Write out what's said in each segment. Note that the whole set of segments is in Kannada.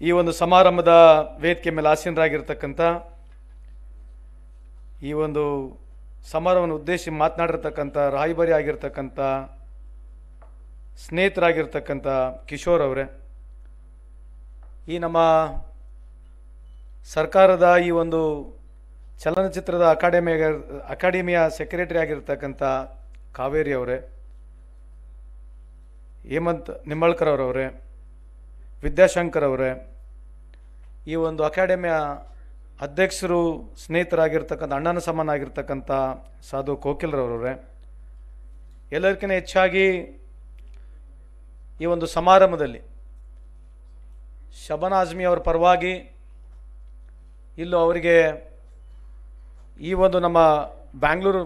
ಈ ಒಂದು ಸಮಾರಂಭದ ವೇದಿಕೆ ಮೇಲೆ ಆಸೀನರಾಗಿರ್ತಕ್ಕಂಥ ಈ ಒಂದು ಸಮಾರಂಭವನ್ನು ಉದ್ದೇಶಿಸಿ ಮಾತನಾಡಿರ್ತಕ್ಕಂಥ ರಾಯಭಾರಿ ಆಗಿರ್ತಕ್ಕಂಥ ಸ್ನೇಹಿತರಾಗಿರ್ತಕ್ಕಂಥ ಕಿಶೋರ್ ಅವರೇ, ಈ ನಮ್ಮ ಸರ್ಕಾರದ ಈ ಒಂದು ಚಲನಚಿತ್ರದ ಅಕಾಡೆಮಿಯ ಸೆಕ್ರೆಟರಿ ಆಗಿರ್ತಕ್ಕಂಥ ಕಾವೇರಿ ಅವರೇ, ಹೇಮಂತ್ ನಿಂಬಾಳ್ಕರ್ ಅವರವರೇ, ವಿದ್ಯಾಶಂಕರ್ ಅವರೇ, ಈ ಒಂದು ಅಕಾಡೆಮಿಯ ಅಧ್ಯಕ್ಷರು ಸ್ನೇಹಿತರಾಗಿರ್ತಕ್ಕಂಥ ಅಣ್ಣನ ಸಮಾನ ಆಗಿರ್ತಕ್ಕಂಥ ಸಾಧು ಕೋಕಿಲ್ರವರವರೇ, ಎಲ್ಲರಿಗಿಂತ ಹೆಚ್ಚಾಗಿ ಈ ಒಂದು ಸಮಾರಂಭದಲ್ಲಿ ಶಬಾನಾ ಆಜ್ಮಿ ಅವರ ಪರವಾಗಿ ಇಲ್ಲೂ ಅವರಿಗೆ ಈ ಒಂದು ನಮ್ಮ ಬ್ಯಾಂಗ್ಳೂರು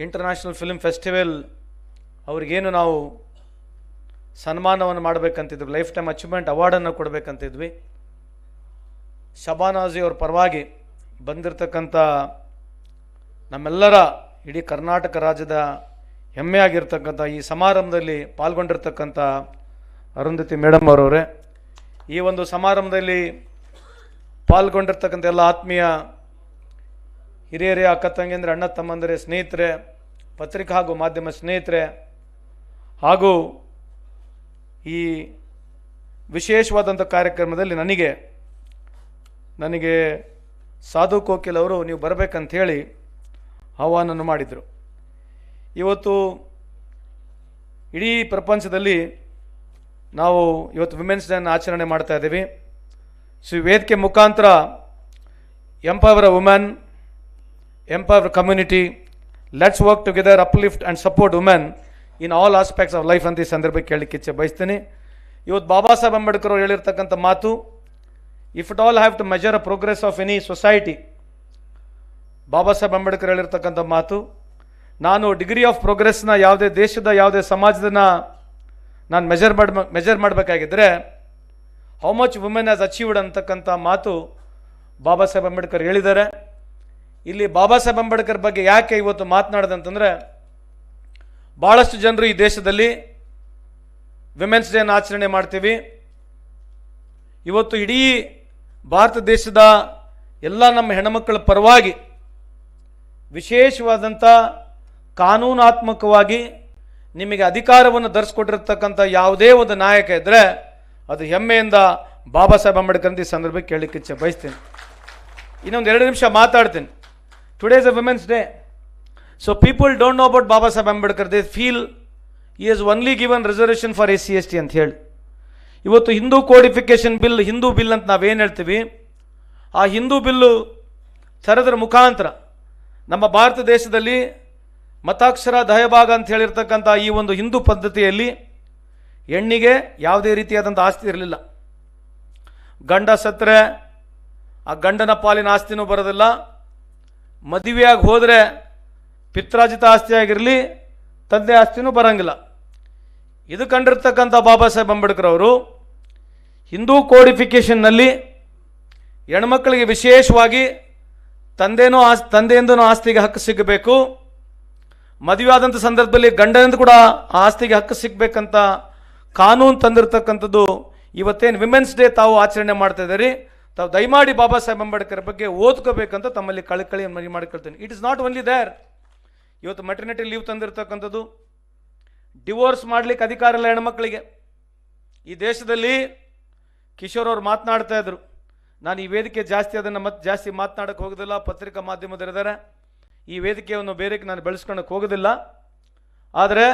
ಇಂಟರ್ನ್ಯಾಷನಲ್ ಫಿಲ್ಮ್ ಫೆಸ್ಟಿವಲ್ ಅವ್ರಿಗೇನು ನಾವು ಸನ್ಮಾನವನ್ನು ಮಾಡಬೇಕಂತಿದ್ವಿ, ಲೈಫ್ ಟೈಮ್ ಅಚೀವ್ಮೆಂಟ್ ಅವಾರ್ಡನ್ನು ಕೊಡಬೇಕಂತಿದ್ವಿ. ಶಬಾನಾ ಆಜ್ಮಿ ಅವ್ರ ಪರವಾಗಿ ಬಂದಿರತಕ್ಕಂಥ ನಮ್ಮೆಲ್ಲರ ಇಡೀ ಕರ್ನಾಟಕ ರಾಜ್ಯದ ಹೆಮ್ಮೆ ಆಗಿರ್ತಕ್ಕಂಥ ಈ ಸಮಾರಂಭದಲ್ಲಿ ಪಾಲ್ಗೊಂಡಿರ್ತಕ್ಕಂಥ ಅರುಂಧತಿ ಮೇಡಮ್ ಅವರವರೇ, ಈ ಒಂದು ಸಮಾರಂಭದಲ್ಲಿ ಪಾಲ್ಗೊಂಡಿರ್ತಕ್ಕಂಥ ಎಲ್ಲ ಆತ್ಮೀಯ ಹಿರಿಯರೇ, ಅಕ್ಕ ತಂಗಿಯಂದರೆ, ಅಣ್ಣ ತಮ್ಮಂದರೆ, ಸ್ನೇಹಿತರೆ, ಪತ್ರಿಕಾ ಹಾಗೂ ಮಾಧ್ಯಮ ಸ್ನೇಹಿತರೆ, ಹಾಗೂ ಈ ವಿಶೇಷವಾದಂಥ ಕಾರ್ಯಕ್ರಮದಲ್ಲಿ ನನಗೆ ಸಾಧು ಕೋಕಿಲ್ ಅವರು ನೀವು ಬರಬೇಕಂಥೇಳಿ ಆಹ್ವಾನವನ್ನು ಮಾಡಿದರು. ಇವತ್ತು ಇಡೀ ಪ್ರಪಂಚದಲ್ಲಿ ನಾವು ಇವತ್ತು ವಿಮೆನ್ಸ್ ಡೇನ ಆಚರಣೆ ಮಾಡ್ತಾ ಇದ್ದೀವಿ. ಸೊ ಈ ವೇದಿಕೆ ಮುಖಾಂತರ empower women, empower community, let's work together, uplift and support women in all aspects of life ಅಂತ ಈ ಸಂದರ್ಭಕ್ಕೆ ಕೇಳಲಿಕ್ಕೆ ಇಚ್ಛೆ ಬಯಸ್ತೀನಿ. ಇವತ್ತು ಬಾಬಾ ಸಾಹೇಬ್ ಅಂಬೇಡ್ಕರ್ ಅವರು ಹೇಳಿರ್ತಕ್ಕಂಥ ಮಾತು, if it all have to measure a progress of any society, Baba Saheb Ambedkar ಹೇಳಿರ್ತಕ್ಕಂಥ ಮಾತು, ನಾನು ಡಿಗ್ರಿ ಆಫ್ ಪ್ರೋಗ್ರೆಸ್ನ ಯಾವುದೇ ದೇಶದ ಯಾವುದೇ ಸಮಾಜದನ್ನ ನಾನು ಮೆಜರ್ ಮಾಡಬೇಕಾಗಿದ್ದರೆ how much women has achieved ಅಂತಕ್ಕಂಥ ಮಾತು ಬಾಬಾ ಸಾಹೇಬ್ ಅಂಬೇಡ್ಕರ್ ಹೇಳಿದ್ದಾರೆ. ಇಲ್ಲಿ ಬಾಬಾ ಸಾಹೇಬ್ ಅಂಬೇಡ್ಕರ್ ಬಗ್ಗೆ ಯಾಕೆ ಇವತ್ತು ಮಾತನಾಡೋದಂತಂದರೆ, ಭಾಳಷ್ಟು ಜನರು ಈ ದೇಶದಲ್ಲಿ ವಿಮೆನ್ಸ್ ಡೇನ ಆಚರಣೆ ಮಾಡ್ತೀವಿ. ಇವತ್ತು ಇಡೀ ಭಾರತ ದೇಶದ ಎಲ್ಲ ನಮ್ಮ ಹೆಣ್ಣುಮಕ್ಕಳ ಪರವಾಗಿ ವಿಶೇಷವಾದಂಥ ಕಾನೂನಾತ್ಮಕವಾಗಿ ನಿಮಗೆ ಅಧಿಕಾರವನ್ನು ಧರಿಸ್ಕೊಟ್ಟಿರ್ತಕ್ಕಂಥ ಯಾವುದೇ ಒಂದು ನಾಯಕ ಇದ್ದರೆ ಅದು ಹೆಮ್ಮೆಯಿಂದ ಬಾಬಾ ಸಾಹೇಬ್ ಅಂಬೇಡ್ಕರ್ ಅಂತ ಈ ಸಂದರ್ಭಕ್ಕೆ ಕೇಳಲಿಕ್ಕೆ ಇಚ್ಛೆ ಬಯಸ್ತೀನಿ. ಇನ್ನೊಂದು 2 ನಿಮಿಷ ಮಾತಾಡ್ತೀನಿ. Today is a women's day. So people don't know about Baba Saheb Ambedkar. They feel he is only given reservation for SC/ST ಅಂತ ಹೇಳಿ. ಇವತ್ತು Hindu codification bill, Hindu bill ಅಂತ ನಾವೇನು ಹೇಳ್ತೀವಿ, ಆ ಹಿಂದೂ ಬಿಲ್ಲು ತರೋದ್ರ ಮುಖಾಂತರ ನಮ್ಮ ಭಾರತ ದೇಶದಲ್ಲಿ ಮತಾಕ್ಷರ ದಯಭಾಗ ಅಂತ ಹೇಳಿರ್ತಕ್ಕಂಥ ಈ ಒಂದು ಹಿಂದೂ ಪದ್ಧತಿಯಲ್ಲಿ ಹೆಣ್ಣಿಗೆ ಯಾವುದೇ ರೀತಿಯಾದಂಥ ಆಸ್ತಿ ಇರಲಿಲ್ಲ. ಗಂಡ ಸತ್ತರೆ ಆ ಗಂಡನ ಪಾಲಿನ ಆಸ್ತಿನೂ ಬರೋದಿಲ್ಲ. ಮದುವೆಯಾಗಿ ಹೋದರೆ ಪಿತ್ರಾಜಿತ ಆಸ್ತಿಯಾಗಿರಲಿ ತಂದೆ ಆಸ್ತಿನೂ ಬರೋಂಗಿಲ್ಲ. ಇದು ಕಂಡಿರ್ತಕ್ಕಂಥ ಬಾಬಾ ಸಾಹೇಬ್ ಅಂಬೇಡ್ಕರ್ ಅವರು ಹಿಂದೂ ಕೋಡಿಫಿಕೇಷನ್ನಲ್ಲಿ ಹೆಣ್ಮಕ್ಕಳಿಗೆ ವಿಶೇಷವಾಗಿ ತಂದೆಯಿಂದನೂ ಆಸ್ತಿಗೆ ಹಕ್ಕು ಸಿಗಬೇಕು, ಮದುವೆ ಆದಂಥ ಸಂದರ್ಭದಲ್ಲಿ ಗಂಡನಿಂದ ಕೂಡ ಆ ಆಸ್ತಿಗೆ ಹಕ್ಕು ಸಿಗಬೇಕಂತ ಕಾನೂನು ತಂದಿರತಕ್ಕಂಥದ್ದು. ಇವತ್ತೇನು ವಿಮೆನ್ಸ್ ಡೇ ತಾವು ಆಚರಣೆ ಮಾಡ್ತಾ ಇದ್ದೀರಿ, ತಾವು ದಯಮಾಡಿ ಬಾಬಾ ಸಾಹೇಬ್ ಅಂಬೇಡ್ಕರ್ ಬಗ್ಗೆ ಓದ್ಕೋಬೇಕಂತ ತಮ್ಮಲ್ಲಿ ಕಳಕಳಿ ಮನವಿ ಮಾಡಿಕೊಳ್ತೀನಿ. It is not only there. ಇವತ್ತು ಮೆಟರ್ನಿಟಿ ಲೀವ್ ತಂದಿರತಕ್ಕಂಥದ್ದು, ಡಿವೋರ್ಸ್ ಮಾಡಲಿಕ್ಕೆ ಅಧಿಕಾರ ಇಲ್ಲ ಹೆಣ್ಮಕ್ಳಿಗೆ. ಈ ದೇಶದಲ್ಲಿ ಕಿಶೋರ್ ಅವರು ಮಾತನಾಡ್ತಾ ಇದ್ರು. ನಾನು ಈ ವೇದಿಕೆ ಅದನ್ನು ಜಾಸ್ತಿ ಮಾತನಾಡೋಕ್ಕೆ ಹೋಗೋದಿಲ್ಲ, ಪತ್ರಿಕಾ ಮಾಧ್ಯಮದಲ್ಲಿದ್ದಾರೆ, ಈ ವೇದಿಕೆಯನ್ನು ಬೇರೆಗೆ ನಾನು ಬೆಳೆಸ್ಕೊಳ್ಳೋಕ್ಕೆ ಹೋಗೋದಿಲ್ಲ. ಆದರೆ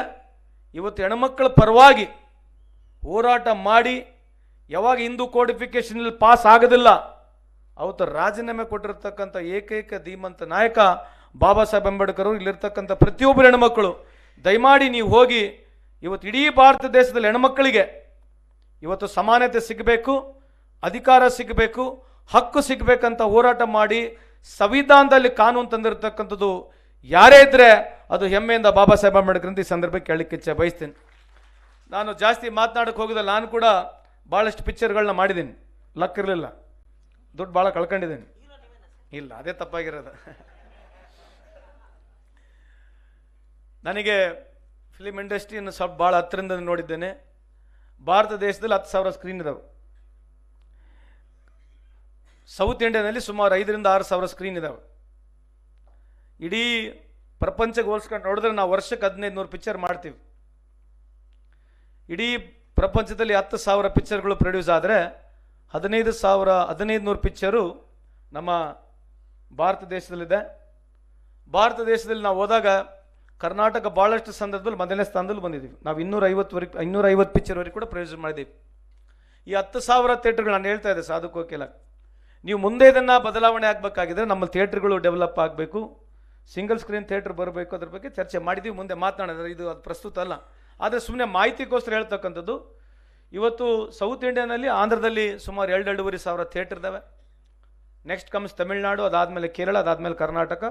ಇವತ್ತು ಹೆಣ್ಮಕ್ಕಳ ಪರವಾಗಿ ಹೋರಾಟ ಮಾಡಿ ಯಾವಾಗ ಹಿಂದೂ ಕೋಡಿಫಿಕೇಷನಲ್ಲಿ ಪಾಸ್ ಆಗೋದಿಲ್ಲ ಅವತ್ತು ರಾಜೀನಾಮೆ ಕೊಟ್ಟಿರ್ತಕ್ಕಂಥ ಏಕೈಕ ಧೀಮಂತ ನಾಯಕ ಬಾಬಾ ಸಾಹೇಬ್ ಅಂಬೇಡ್ಕರ್. ಇಲ್ಲಿರ್ತಕ್ಕಂಥ ಪ್ರತಿಯೊಬ್ಬರು ಹೆಣ್ಮಕ್ಕಳು ದಯಮಾಡಿ ನೀವು ಹೋಗಿ ಇವತ್ತು ಇಡೀ ಭಾರತ ದೇಶದಲ್ಲಿ ಹೆಣ್ಮಕ್ಕಳಿಗೆ ಇವತ್ತು ಸಮಾನತೆ ಸಿಗಬೇಕು, ಅಧಿಕಾರ ಸಿಗಬೇಕು, ಹಕ್ಕು ಸಿಗಬೇಕಂತ ಹೋರಾಟ ಮಾಡಿ ಸಂವಿಧಾನದಲ್ಲಿ ಕಾನೂನು ತಂದಿರತಕ್ಕಂಥದ್ದು ಯಾರೇ ಇದ್ದರೆ ಅದು ಹೆಮ್ಮೆಯಿಂದ ಬಾಬಾ ಸಾಹೇಬ್ ಅಂಬೇಡ್ಕರ್ ಅಂತ ಈ ಸಂದರ್ಭಕ್ಕೆ ಕೇಳಲಿಕ್ಕೆ ಇಚ್ಛೆ ಬಯಸ್ತೀನಿ. ನಾನು ಜಾಸ್ತಿ ಮಾತನಾಡೋಕ್ಕೆ ಹೋಗೋದಿಲ್ಲ. ನಾನು ಕೂಡ ಭಾಳಷ್ಟು ಪಿಕ್ಚರ್ಗಳನ್ನ ಮಾಡಿದ್ದೀನಿ, ಲಕ್ ಇರಲಿಲ್ಲ, ದುಡ್ಡು ಭಾಳ ಕಳ್ಕೊಂಡಿದ್ದೀನಿ. ಇಲ್ಲ, ಅದೇ ತಪ್ಪಾಗಿರೋದು. ನನಗೆ ಫಿಲಿಮ್ ಇಂಡಸ್ಟ್ರಿಯನ್ನು ಸ್ವಲ್ಪ ಭಾಳ ಹತ್ತಿರದಿಂದ ನೋಡಿದ್ದೇನೆ. ಭಾರತ ದೇಶದಲ್ಲಿ 10,000 ಸ್ಕ್ರೀನ್ ಇದಾವೆ. ಸೌತ್ ಇಂಡಿಯಾನಲ್ಲಿ ಸುಮಾರು 5,000 to 6,000 ಸ್ಕ್ರೀನ್ ಇದ್ದಾವೆ. ಇಡೀ ಪ್ರಪಂಚಕ್ಕೆ ಹೋಲಿಸ್ಕೊಂಡು ನೋಡಿದ್ರೆ ನಾವು ವರ್ಷಕ್ಕೆ 1,500 ಪಿಕ್ಚರ್ ಮಾಡ್ತೀವಿ. ಇಡೀ ಪ್ರಪಂಚದಲ್ಲಿ 10,000 ಪಿಕ್ಚರ್ಗಳು ಪ್ರೊಡ್ಯೂಸ್ ಆದರೆ 1,500 ಪಿಕ್ಚರು ನಮ್ಮ ಭಾರತ ದೇಶದಲ್ಲಿದೆ. ಭಾರತ ದೇಶದಲ್ಲಿ ನಾವು ಹೋದಾಗ ಕರ್ನಾಟಕ ಭಾಳಷ್ಟು ಸಂದರ್ಭದಲ್ಲಿ ಮೊದಲನೇ ಸ್ಥಾನದಲ್ಲಿ ಬಂದಿದ್ದೀವಿ. ನಾವು 250 ಪಿಕ್ಚರ್ವರೆಗೆ ಕೂಡ ಪ್ರೊಡ್ಯೂಸ್ ಮಾಡಿದ್ದೀವಿ. ಈ 10,000 ಥಿಯೇಟ್ರ್ಗಳು ನಾನು ಹೇಳ್ತಾ ಇದ್ದೆ ಸಾಧುಕೋಕಿಲ್ಲ, ನೀವು ಮುಂದೆ ಇದನ್ನು ಬದಲಾವಣೆ ಆಗಬೇಕಾಗಿದ್ರೆ ನಮ್ಮ ಥಿಯೇಟ್ರ್ಗಳು ಡೆವಲಪ್ ಆಗಬೇಕು, ಸಿಂಗಲ್ ಸ್ಕ್ರೀನ್ ಥಿಯೇಟ್ರ್ ಬರಬೇಕು. ಅದ್ರ ಬಗ್ಗೆ ಚರ್ಚೆ ಮಾಡಿದ್ದೀವಿ, ಮುಂದೆ ಮಾತನಾಡಿದ್ರೆ ಇದು ಅದು ಪ್ರಸ್ತುತ ಅಲ್ಲ. ಆದರೆ ಸುಮ್ಮನೆ ಮಾಹಿತಿಗೋಸ್ಕರ ಹೇಳ್ತಕ್ಕಂಥದ್ದು. ಇವತ್ತು ಸೌತ್ ಇಂಡಿಯಾನಲ್ಲಿ ಆಂಧ್ರದಲ್ಲಿ ಸುಮಾರು 2,500 ಥಿಯೇಟ್ರ್ ಇದ್ದಾವೆ. ನೆಕ್ಸ್ಟ್ ಕಮ್ಸ್ ತಮಿಳ್ನಾಡು, ಅದಾದಮೇಲೆ ಕೇರಳ, ಅದಾದಮೇಲೆ ಕರ್ನಾಟಕ.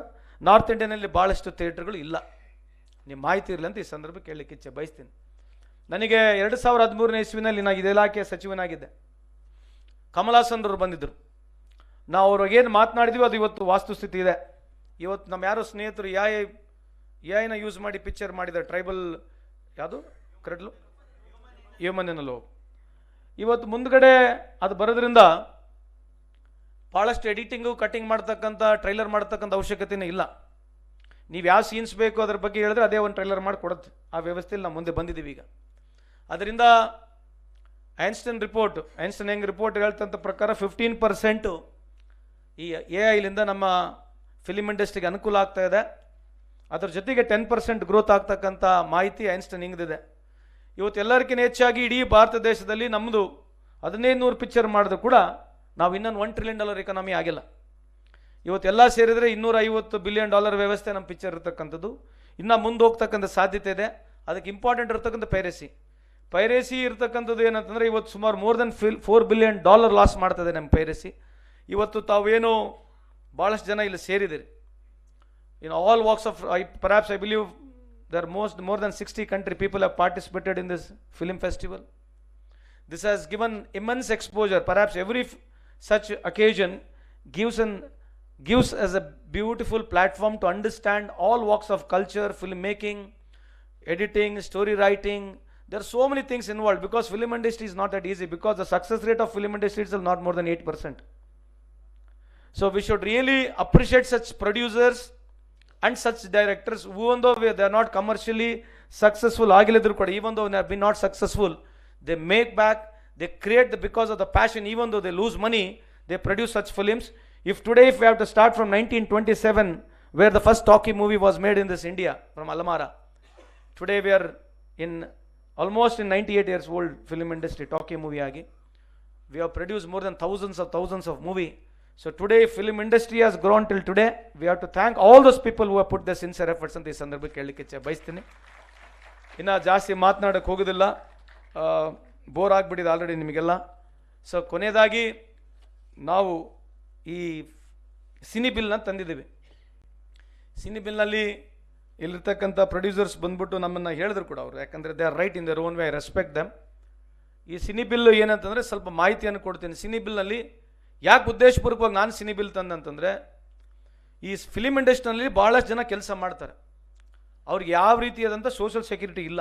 ನಾರ್ತ್ ಇಂಡಿಯಾನಲ್ಲಿ ಭಾಳಷ್ಟು ಥಿಯೇಟ್ರ್ಗಳು ಇಲ್ಲ. ನಿಮ್ಮ ಮಾಹಿತಿ ಇರಲಿ ಅಂತ ಈ ಸಂದರ್ಭ ಕೇಳಲಿಕ್ಕೆ ಇಚ್ಛೆ ಬಯಸ್ತೀನಿ. ನನಗೆ 2013ನೇ ಇಸ್ವಿನಲ್ಲಿ ನಾನು ಇದು ಇಲಾಖೆಯ ಸಚಿವನಾಗಿದ್ದೆ. ಕಮಲ್ ಹಾಸನ್ ಅವರು ಬಂದಿದ್ದರು. ನಾವು ಅವ್ರಿಗೇನು ಮಾತನಾಡಿದ್ವಿ ಅದು ಇವತ್ತು ವಾಸ್ತುಸ್ಥಿತಿ ಇದೆ. ಇವತ್ತು ನಮ್ಮ ಯಾರೋ ಸ್ನೇಹಿತರು AI ಯೂಸ್ ಮಾಡಿ ಪಿಕ್ಚರ್ ಮಾಡಿದ್ದಾರೆ. ಟ್ರೈಬಲ್ ಯಾವುದು ಕರೆಡ್ಲು ಹ್ಯೂಮನ್ನಲ್ಲೋ. ಇವತ್ತು ಮುಂದ್ಗಡೆ ಅದು ಬರೋದ್ರಿಂದ ಭಾಳಷ್ಟು ಎಡಿಟಿಂಗು ಕಟಿಂಗ್ ಮಾಡ್ತಕ್ಕಂಥ ಟ್ರೈಲರ್ ಮಾಡ್ತಕ್ಕಂಥ ಅವಶ್ಯಕತೆಯೇ ಇಲ್ಲ. ನೀವು ಯಾವ ಸೀನ್ಸ್ ಬೇಕು ಅದ್ರ ಬಗ್ಗೆ ಹೇಳಿದ್ರೆ ಅದೇ ಒಂದು ಟ್ರೈಲರ್ ಮಾಡಿ ಕೊಡುತ್ತೆ. ಆ ವ್ಯವಸ್ಥೆಯಲ್ಲಿ ನಾವು ಮುಂದೆ ಬಂದಿದ್ದೀವಿ ಈಗ. ಅದರಿಂದ ಐನ್ಸ್ಟೈನ್ ಹೆಂಗೆ ರಿಪೋರ್ಟ್ ಹೇಳ್ತಂಥ ಪ್ರಕಾರ 15% ಈ AIಲಿಂದ ನಮ್ಮ ಫಿಲಿಮ್ ಇಂಡಸ್ಟ್ರಿಗೆ ಅನುಕೂಲ ಆಗ್ತಾ ಇದೆ. ಅದ್ರ ಜೊತೆಗೆ 10% ಗ್ರೋತ್ ಆಗ್ತಕ್ಕಂಥ ಮಾಹಿತಿ ಐನ್ಸ್ಟೈನ್ ಹಿಂಗಿದೆ. ಇವತ್ತು ಎಲ್ಲರಿಗಿಂತ ಹೆಚ್ಚಾಗಿ ಇಡೀ ಭಾರತ ದೇಶದಲ್ಲಿ ನಮ್ಮದು 1,500 ಪಿಕ್ಚರ್ ಮಾಡಿದ್ರು ಕೂಡ ನಾವು ಇನ್ನೊಂದು $1 trillion ಎಕಾನಮಿ ಆಗಿಲ್ಲ. ಇವತ್ತೆಲ್ಲ ಸೇರಿದರೆ $250 billion ವ್ಯವಸ್ಥೆ ನಮ್ಮ ಪಿಕ್ಚರ್ ಇರ್ತಕ್ಕಂಥದ್ದು. ಇನ್ನು ಮುಂದೆ ಹೋಗ್ತಕ್ಕಂಥ ಸಾಧ್ಯತೆ ಇದೆ. ಅದಕ್ಕೆ ಇಂಪಾರ್ಟೆಂಟ್ ಇರ್ತಕ್ಕಂಥ ಪೈರೇಸಿ ಇರ್ತಕ್ಕಂಥದ್ದು ಏನಂತಂದರೆ ಇವತ್ತು ಸುಮಾರು more than $4 billion ಲಾಸ್ ಮಾಡ್ತದೆ ನಮ್ಮ ಪೈರೇಸಿ. ಇವತ್ತು ತಾವೇನು ಭಾಳಷ್ಟು ಜನ ಇಲ್ಲಿ ಸೇರಿದಿರಿ. In all walks of, perhaps I believe there are more than 60 country people have participated in this film festival. This has given immense exposure. Perhaps every such occasion gives as a beautiful platform to understand all walks of culture, filmmaking, editing, story writing. There are so many things involved because film industry is not that easy, because the success rate of film industry is not more than 8%. So we should really appreciate such producers and such directors, even though they are not commercially successful, even though they have been not successful, they make back, they create because of the passion. Even though they lose money, they produce such films. If we have to start from 1927, where the first talkie movie was made in this India, from Alamara. Today we are almost in 98 years old film industry, talkie movie agi. We have produced more than thousands of movie. So today film industry has grown till today. We have to thank all those people who have put their sincere efforts ಅಂತ ಈ ಸಂದರ್ಭಕ್ಕೆ ಹೇಳಲಿಕ್ಕೆ ಇಚ್ಛೆ ಬಯಸ್ತೀನಿ. ಇನ್ನು ಜಾಸ್ತಿ ಮಾತನಾಡೋಕ್ಕೆ ಹೋಗೋದಿಲ್ಲ, ಬೋರ್ ಆಗಿಬಿಟ್ಟಿದೆ ಆಲ್ರೆಡಿ ನಿಮಗೆಲ್ಲ. ಸೊ ಕೊನೆಯದಾಗಿ ನಾವು ಈ ಸಿನಿ ಬಿಲ್ನ ತಂದಿದ್ದೀವಿ. ಸಿನಿ ಬಿಲ್ನಲ್ಲಿ ಇಲ್ಲಿರ್ತಕ್ಕಂಥ ಪ್ರೊಡ್ಯೂಸರ್ಸ್ ಬಂದ್ಬಿಟ್ಟು ನಮ್ಮನ್ನು ಹೇಳಿದ್ರು ಕೂಡ ಅವರು, ಯಾಕಂದರೆ they are right in their own way, I respect them. ಈ ಸಿನಿ ಬಿಲ್ ಏನಂತಂದರೆ ಸ್ವಲ್ಪ ಮಾಹಿತಿಯನ್ನು ಕೊಡ್ತೀನಿ. ಸಿನಿ ಬಿಲ್ನಲ್ಲಿ ಯಾಕೆ ಉದ್ದೇಶಪೂರ್ವಕವಾಗಿ ನಾನು ಸಿನಿ ಬಿಲ್ ತಂದಂತಂದರೆ, ಈ ಫಿಲಿಮ್ ಇಂಡಸ್ಟ್ರಿನಲ್ಲಿ ಭಾಳಷ್ಟು ಜನ ಕೆಲಸ ಮಾಡ್ತಾರೆ, ಅವ್ರಿಗೆ ಯಾವ ರೀತಿಯಾದಂಥ ಸೋಷಿಯಲ್ ಸೆಕ್ಯೂರಿಟಿ ಇಲ್ಲ.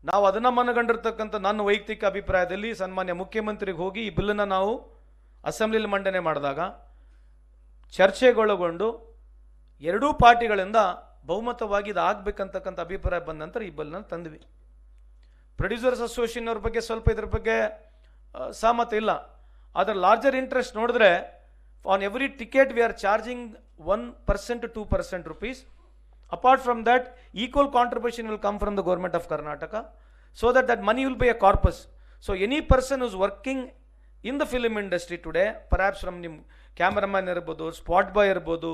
ನಾವು ಅದನ್ನು ಮನಗಂಡಿರ್ತಕ್ಕಂಥ ನನ್ನ ವೈಯಕ್ತಿಕ ಅಭಿಪ್ರಾಯದಲ್ಲಿ ಸನ್ಮಾನ್ಯ ಮುಖ್ಯಮಂತ್ರಿಗೆ ಹೋಗಿ ಈ ಬಿಲ್ಲನ್ನು ನಾವು ಅಸೆಂಬ್ಲಿಲಿ ಮಂಡನೆ ಮಾಡಿದಾಗ ಚರ್ಚೆಗೊಳಗೊಂಡು ಎರಡೂ ಪಾರ್ಟಿಗಳಿಂದ ಬಹುಮತವಾಗಿ ಇದು ಆಗಬೇಕಂತಕ್ಕಂಥ ಅಭಿಪ್ರಾಯ ಬಂದ ನಂತರ ಈ ಬಿಲ್ನ ತಂದ್ವಿ. ಪ್ರೊಡ್ಯೂಸರ್ಸ್ ಅಸೋಸಿಯೇಷನ್ ಅವ್ರ ಬಗ್ಗೆ ಸ್ವಲ್ಪ ಇದ್ರ ಬಗ್ಗೆ ಸಹಮತ ಇಲ್ಲ. ಆದರೆ ಲಾರ್ಜರ್ ಇಂಟ್ರೆಸ್ಟ್ ನೋಡಿದ್ರೆ on every ticket we are charging 1% to 2% rupees. Apart from that, equal contribution will come from the government of Karnataka, so that money will be a corpus. So any person who is working in the film industry today, perhaps from the cameraman irbodu, spot boy irbodu,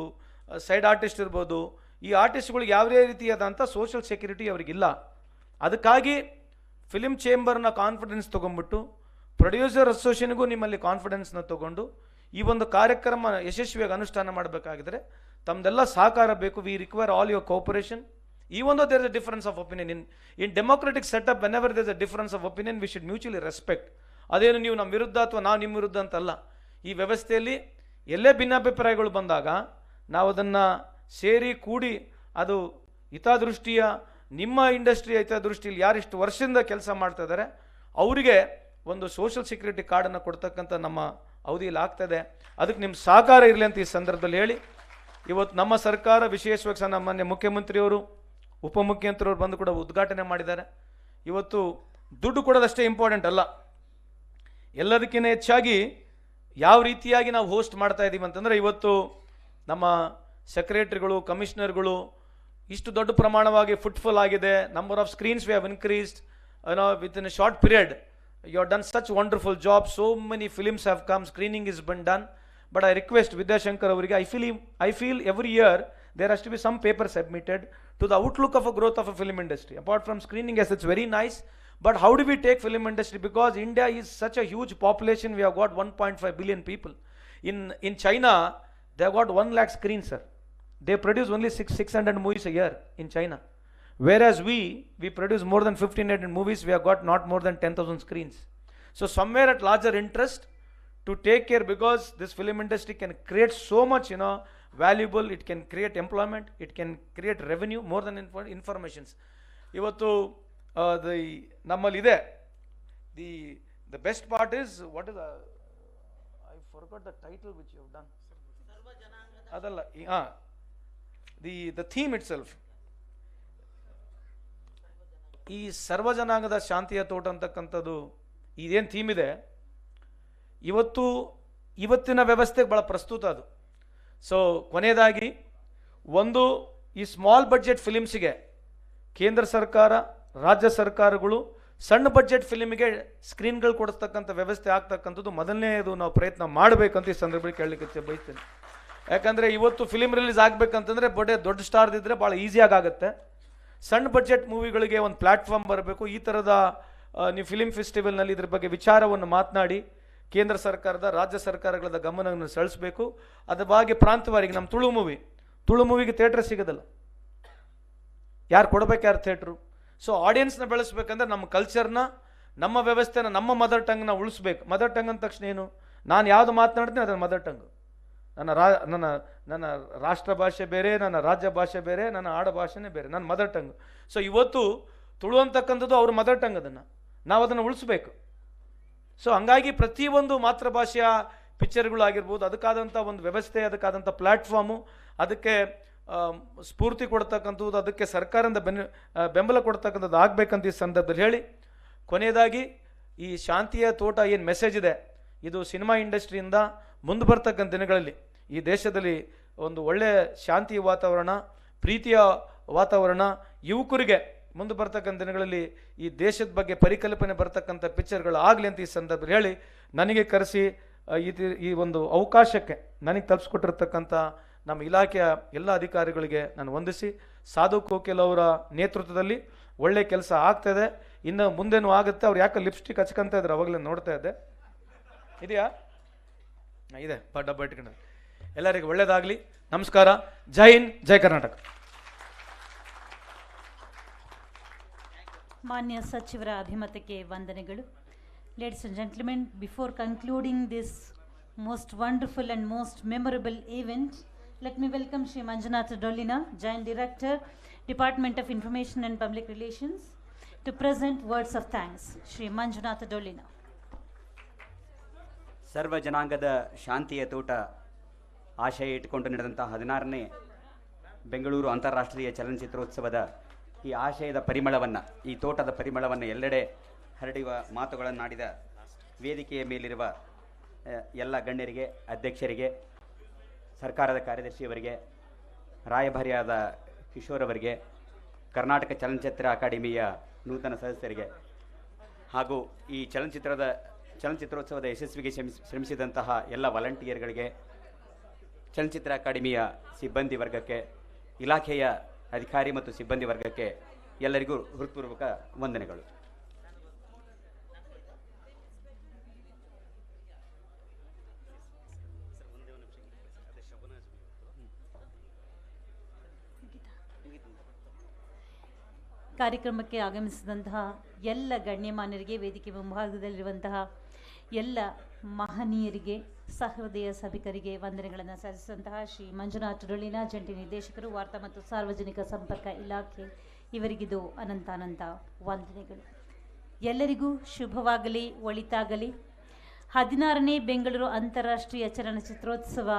side artist irbodu, ಈ ಆರ್ಟಿಸ್ಟ್ಗಳಿಗೆ ಯಾವುದೇ ರೀತಿಯಾದಂಥ ಸೋಷಿಯಲ್ ಸೆಕ್ಯೂರಿಟಿ ಅವರಿಗಿಲ್ಲ. ಅದಕ್ಕಾಗಿ ಫಿಲಿಮ್ ಚೇಂಬರ್ನ ಕಾನ್ಫಿಡೆನ್ಸ್ ತೊಗೊಂಡ್ಬಿಟ್ಟು ಪ್ರೊಡ್ಯೂಸರ್ ಅಸೋಸಿಯೇಷನ್ಗೂ ನಿಮ್ಮಲ್ಲಿ ಕಾನ್ಫಿಡೆನ್ಸ್ನ ತೊಗೊಂಡು ಈ ಒಂದು ಕಾರ್ಯಕ್ರಮ ಯಶಸ್ವಿಯಾಗಿ ಅನುಷ್ಠಾನ ಮಾಡಬೇಕಾಗಿದ್ರೆ ತಮ್ಮದೆಲ್ಲ ಸಹಕಾರ ಬೇಕು. We require all your cooperation. Even though there is a difference of opinion in democratic setup, whenever there is a difference of opinion, we should mutually respect. ಅದೇನು ನೀವು ನಮ್ಮ ವಿರುದ್ಧ ಅಥವಾ ನಾವು ನಿಮ್ಮ ವಿರುದ್ಧ ಅಂತಲ್ಲ. ಈ ವ್ಯವಸ್ಥೆಯಲ್ಲಿ ಎಲ್ಲೇ ಭಿನ್ನಾಭಿಪ್ರಾಯಗಳು ಬಂದಾಗ ನಾವು ಅದನ್ನು ಸೇರಿ ಕೂಡಿ ಅದು ಹಿತದೃಷ್ಟಿಯ ನಿಮ್ಮ ಇಂಡಸ್ಟ್ರಿ ಹಿತದೃಷ್ಟಿಯಲ್ಲಿ ಯಾರಿಷ್ಟು ವರ್ಷದಿಂದ ಕೆಲಸ ಮಾಡ್ತಾ ಇದ್ದಾರೆ ಅವರಿಗೆ ಒಂದು ಸೋಷಿಯಲ್ ಸೆಕ್ಯೂರಿಟಿ ಕಾರ್ಡನ್ನು ಕೊಡ್ತಕ್ಕಂಥ ನಮ್ಮ ಅವಧಿಯಲ್ಲಿ ಆಗ್ತದೆ. ಅದಕ್ಕೆ ನಿಮ್ಮ ಸಹಕಾರ ಇರಲಿ ಅಂತ ಈ ಸಂದರ್ಭದಲ್ಲಿ ಹೇಳಿ, ಇವತ್ತು ನಮ್ಮ ಸರ್ಕಾರ ವಿಶೇಷವಾಗಿ ಸಹ ಮಾನ್ಯ ಮುಖ್ಯಮಂತ್ರಿಯವರು ಉಪಮುಖ್ಯಮಂತ್ರಿಯವರು ಬಂದು ಕೂಡ ಉದ್ಘಾಟನೆ ಮಾಡಿದ್ದಾರೆ. ಇವತ್ತು ದುಡ್ಡು ಕೊಡೋದಷ್ಟೇ ಇಂಪಾರ್ಟೆಂಟ್ ಅಲ್ಲ, ಎಲ್ಲದಕ್ಕಿಂತ ಹೆಚ್ಚಾಗಿ ಯಾವ ರೀತಿಯಾಗಿ ನಾವು ಹೋಸ್ಟ್ ಮಾಡ್ತಾ ಇದ್ದೀವಿ ಅಂತಂದರೆ, ಇವತ್ತು ನಮ್ಮ ಸೆಕ್ರೆಟರಿಗಳು, ಕಮಿಷನರ್ಗಳು ಇಷ್ಟು ದೊಡ್ಡ ಪ್ರಮಾಣವಾಗಿ ಫುಟ್ಫಾಲ್ ಆಗಿದೆ. Number of screens we have increased with in a short period. You have done such wonderful job. So many films have come, screening is been done. But I request Vidyashankar ಅವರಿಗೆ, I feel every year there has to be some paper submitted to the outlook of a growth of a film industry. Apart from screening, yes, it's very nice, but how do we take film industry? Because India is such a huge population. We have got 1.5 billion people. In China, they have got 1 lakh screens, sir. They produce only 600 movies a year in China. Whereas we produce more than 1,500 movies. We have got not more than 10,000 screens. So somewhere at larger interest to take care, because this film industry can create so much, valuable. It can create employment, it can create revenue more than informations. Ivattu nammalli ide the best part is, what is I forgot the title which you have done. Adalla the theme itself, ಈ ಸರ್ವಜನಾಂಗದ ಶಾಂತಿಯ ತೋಟ ಅಂತಕ್ಕಂಥದ್ದು ಇದೇನು ಥೀಮ್ ಇದೆ, ಇವತ್ತಿನ ವ್ಯವಸ್ಥೆಗೆ ಭಾಳ ಪ್ರಸ್ತುತ ಅದು. ಸೊ ಕೊನೆಯದಾಗಿ ಒಂದು, ಈ ಸ್ಮಾಲ್ ಬಡ್ಜೆಟ್ ಫಿಲಿಮ್ಸಿಗೆ ಕೇಂದ್ರ ಸರ್ಕಾರ, ರಾಜ್ಯ ಸರ್ಕಾರಗಳು ಸಣ್ಣ ಬಡ್ಜೆಟ್ ಫಿಲಿಮಿಗೆ ಸ್ಕ್ರೀನ್ಗಳು ಕೊಡಿಸ್ತಕ್ಕಂಥ ವ್ಯವಸ್ಥೆ ಆಗ್ತಕ್ಕಂಥದ್ದು ಮೊದಲನೇದು ನಾವು ಪ್ರಯತ್ನ ಮಾಡಬೇಕಂತ ಈ ಸಂದರ್ಭದಲ್ಲಿ ಕೇಳಲಿಕ್ಕೆ ಬಯಸ್ತೇನೆ. ಯಾಕಂದರೆ ಇವತ್ತು ಫಿಲಿಮ್ ರಿಲೀಸ್ ಆಗಬೇಕಂತಂದರೆ ದೊಡ್ಡ ಸ್ಟಾರ್ದಿದ್ದರೆ ಭಾಳ ಈಸಿಯಾಗಿ ಆಗುತ್ತೆ. ಸಣ್ಣ ಬಡ್ಜೆಟ್ ಮೂವಿಗಳಿಗೆ ಒಂದು ಪ್ಲ್ಯಾಟ್ಫಾರ್ಮ್ ಬರಬೇಕು. ಈ ಥರದ ನೀವು ಫಿಲಿಮ್ ಫೆಸ್ಟಿವಲ್ನಲ್ಲಿ ಇದ್ರ ಬಗ್ಗೆ ವಿಚಾರವನ್ನು ಮಾತನಾಡಿ ಕೇಂದ್ರ ಸರ್ಕಾರದ, ರಾಜ್ಯ ಸರ್ಕಾರಗಳ ಗಮನವನ್ನು ಸೆಳೆಸಬೇಕು. ಅದ್ರ ಬಗ್ಗೆ ಪ್ರಾಂತವಾರಿಗೆ ನಮ್ಮ ತುಳು ಮೂವಿಗೆ ಥಿಯೇಟ್ರ್ ಸಿಗೋದಲ್ಲ, ಯಾರು ಕೊಡಬೇಕು, ಯಾರು ಥಿಯೇಟ್ರು? ಸೊ ಆಡಿಯನ್ಸ್ನ ಬೆಳೆಸ್ಬೇಕಂದ್ರೆ ನಮ್ಮ ಕಲ್ಚರ್ನ, ನಮ್ಮ ವ್ಯವಸ್ಥೆನ, ನಮ್ಮ ಮದರ್ ಟಂಗ್ನ ಉಳಿಸ್ಬೇಕು. ಮದರ್ ಟಂಗ್ ಅಂದ ತಕ್ಷಣ ಏನು, ನಾನು ಯಾವುದು ಮಾತನಾಡ್ತೀನಿ ಅದರ ಮದರ್ ಟಂಗ್. ನನ್ನ ರಾಷ್ಟ್ರ ಭಾಷೆ ಬೇರೆ, ನನ್ನ ರಾಜ್ಯ ಭಾಷೆ ಬೇರೆ, ನನ್ನ ಆಡ ಭಾಷೆನೇ ಬೇರೆ, ನನ್ನ ಮದರ್ ಟಂಗ್. ಸೊ ಇವತ್ತು ತುಳು ಅಂತಕ್ಕಂಥದ್ದು ಅವ್ರ ಮದರ್ ಟಂಗ್, ನಾವು ಅದನ್ನು ಉಳಿಸ್ಬೇಕು. ಸೊ ಹಂಗಾಗಿ ಪ್ರತಿಯೊಂದು ಮಾತೃಭಾಷೆಯ ಪಿಕ್ಚರ್ಗಳು ಆಗಿರ್ಬೋದು, ಅದಕ್ಕಾದಂಥ ಒಂದು ವ್ಯವಸ್ಥೆ, ಅದಕ್ಕಾದಂಥ ಪ್ಲ್ಯಾಟ್ಫಾರ್ಮು, ಅದಕ್ಕೆ ಸ್ಫೂರ್ತಿ ಕೊಡ್ತಕ್ಕಂಥದ್ದು, ಅದಕ್ಕೆ ಸರ್ಕಾರದಿಂದ ಬೆಂಬಲ ಕೊಡ್ತಕ್ಕಂಥದ್ದು ಆಗಬೇಕಂತ ಈ ಸಂದರ್ಭದಲ್ಲಿ ಹೇಳಿ, ಕೊನೆಯದಾಗಿ ಈ ಶಾಂತಿಯ ತೋಟ ಏನು ಮೆಸೇಜ್ ಇದೆ, ಇದು ಸಿನಿಮಾ ಇಂಡಸ್ಟ್ರಿಯಿಂದ ಮುಂದೆ ಬರ್ತಕ್ಕಂಥ ದಿನಗಳಲ್ಲಿ ಈ ದೇಶದಲ್ಲಿ ಒಂದು ಒಳ್ಳೆಯ ಶಾಂತಿಯ ವಾತಾವರಣ, ಪ್ರೀತಿಯ ವಾತಾವರಣ, ಯುವಕರಿಗೆ ಮುಂದೆ ಬರ್ತಕ್ಕಂಥ ದಿನಗಳಲ್ಲಿ ಈ ದೇಶದ ಬಗ್ಗೆ ಪರಿಕಲ್ಪನೆ ಬರ್ತಕ್ಕಂಥ ಪಿಕ್ಚರ್ಗಳು ಆಗಲಿ ಅಂತ ಈ ಸಂದರ್ಭದಲ್ಲಿ ಹೇಳಿ, ನನಗೆ ಕರೆಸಿ ಈ ಒಂದು ಅವಕಾಶಕ್ಕೆ ನನಗೆ ತಲುಪಿಸ್ಕೊಟ್ಟಿರ್ತಕ್ಕಂಥ ನಮ್ಮ ಇಲಾಖೆಯ ಎಲ್ಲ ಅಧಿಕಾರಿಗಳಿಗೆ ನಾನು ವಂದಿಸಿ, ಸಾಧು ಕೋಕಿಲ್ ಅವರ ನೇತೃತ್ವದಲ್ಲಿ ಒಳ್ಳೆ ಕೆಲಸ ಆಗ್ತಾಯಿದೆ. ಇನ್ನು ಮುಂದೇನೂ ಆಗುತ್ತೆ. ಅವ್ರು ಯಾಕೆ ಲಿಪ್ಸ್ಟಿಕ್ ಹಚ್ಕೊಂತ ಇದ್ರು, ಅವಾಗಲೇ ನೋಡ್ತಾ ಇದ್ದೆ. ಇದೆಯಾ? ಇದೆ, ಡಬ್ಬ ಇಟ್ಕೊಂಡು. ಎಲ್ಲರಿಗೂ ಒಳ್ಳೆಯದಾಗಲಿ. ನಮಸ್ಕಾರ. ಜೈ ಹಿಂದ್, ಜೈ ಕರ್ನಾಟಕ. ಮಾನ್ಯ ಸಚಿವರ ಅಭಿಮತಕ್ಕೆ ವಂದನೆಗಳು. Ladies and gentlemen, before concluding this most wonderful and most memorable event, let me welcome Shri Manjunath Dollina, Joint Director, Department of Information and Public Relations, to present words of thanks. Shri Manjunath Dollina. ಸರ್ವ ಜನಾಂಗದ ಶಾಂತಿಯ ತೋಟ ಆಶಯ ಇಟ್ಟುಕೊಂಡು ನಡೆದಂಥ 16ನೇ ಬೆಂಗಳೂರು ಅಂತಾರಾಷ್ಟ್ರೀಯ ಚಲನಚಿತ್ರೋತ್ಸವದ ಈ ಆಶಯದ ಪರಿಮಳವನ್ನು, ಈ ತೋಟದ ಪರಿಮಳವನ್ನು ಎಲ್ಲೆಡೆ ಹರಡುವ ಮಾತುಗಳನ್ನಾಡಿದ ವೇದಿಕೆಯ ಮೇಲಿರುವ ಎಲ್ಲ ಗಣ್ಯರಿಗೆ, ಅಧ್ಯಕ್ಷರಿಗೆ, ಸರ್ಕಾರದ ಕಾರ್ಯದರ್ಶಿಯವರಿಗೆ, ರಾಯಭಾರಿಯಾದ ಕಿಶೋರ್ ಅವರಿಗೆ, ಕರ್ನಾಟಕ ಚಲನಚಿತ್ರ ಅಕಾಡೆಮಿಯ ನೂತನ ಸದಸ್ಯರಿಗೆ ಹಾಗೂ ಈ ಚಲನಚಿತ್ರೋತ್ಸವದ ಯಶಸ್ವಿಗೆ ಶ್ರಮಿಸಿದಂತಹ ಎಲ್ಲ ವಾಲಂಟಿಯರ್ಗಳಿಗೆ, ಚಲನಚಿತ್ರ ಅಕಾಡೆಮಿಯ ಸಿಬ್ಬಂದಿ ವರ್ಗಕ್ಕೆ, ಇಲಾಖೆಯ ಅಧಿಕಾರಿ ಮತ್ತು ಸಿಬ್ಬಂದಿ ವರ್ಗಕ್ಕೆ ಎಲ್ಲರಿಗೂ ಹೃತ್ಪೂರ್ವಕ ವಂದನೆಗಳು. ಕಾರ್ಯಕ್ರಮಕ್ಕೆ ಆಗಮಿಸಿದಂತಹ ಎಲ್ಲ ಗಣ್ಯಮಾನ್ಯರಿಗೆ, ವೇದಿಕೆ ಮುಂಭಾಗದಲ್ಲಿರುವಂತಹ ಎಲ್ಲ ಮಹನೀಯರಿಗೆ, ಸಹೃದಯ ಸಭಿಕರಿಗೆ ವಂದನೆಗಳನ್ನು ಸಲ್ಲಿಸಿದಂತಹ ಶ್ರೀ ಮಂಜುನಾಥ್ ಡೊಳ್ಳಿನ, ಜಂಟಿ ನಿರ್ದೇಶಕರು, ವಾರ್ತಾ ಮತ್ತು ಸಾರ್ವಜನಿಕ ಸಂಪರ್ಕ ಇಲಾಖೆ, ಇವರಿಗಿದು ಅನಂತಾನಂತ ವಂದನೆಗಳು. ಎಲ್ಲರಿಗೂ ಶುಭವಾಗಲಿ, ಒಳಿತಾಗಲಿ. 16ನೇ ಬೆಂಗಳೂರು ಅಂತಾರಾಷ್ಟ್ರೀಯ ಚಲನಚಿತ್ರೋತ್ಸವ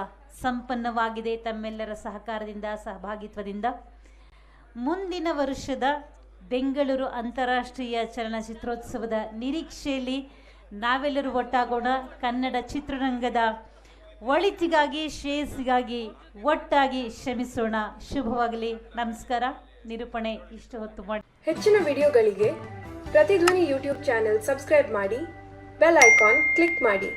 ಸಂಪನ್ನವಾಗಿದೆ. ತಮ್ಮೆಲ್ಲರ ಸಹಕಾರದಿಂದ, ಸಹಭಾಗಿತ್ವದಿಂದ ಮುಂದಿನ ವರ್ಷದ ಬೆಂಗಳೂರು ಅಂತಾರಾಷ್ಟ್ರೀಯ ಚಲನಚಿತ್ರೋತ್ಸವದ ನಿರೀಕ್ಷೆಯಲ್ಲಿ ನಾವೆಲ್ಲರೂ ಒಟ್ಟಾಗೋಣ. ಕನ್ನಡ ಚಿತ್ರರಂಗದ ಒಳಿತಿಗಾಗಿ, ಶ್ರೇಯಸ್ಸಿಗಾಗಿ ಒಟ್ಟಾಗಿ ಶ್ರಮಿಸೋಣ. ಶುಭವಾಗಲಿ. ನಮಸ್ಕಾರ. ನಿರೂಪಣೆ ಇಷ್ಟು ಹೊತ್ತು ಮಾಡಿ. ಹೆಚ್ಚಿನ ವಿಡಿಯೋಗಳಿಗೆ ಪ್ರತಿಧ್ವನಿ ಯೂಟ್ಯೂಬ್ ಚಾನೆಲ್ ಸಬ್ಸ್ಕ್ರೈಬ್ ಮಾಡಿ, ಬೆಲ್ ಐಕಾನ್ ಕ್ಲಿಕ್ ಮಾಡಿ.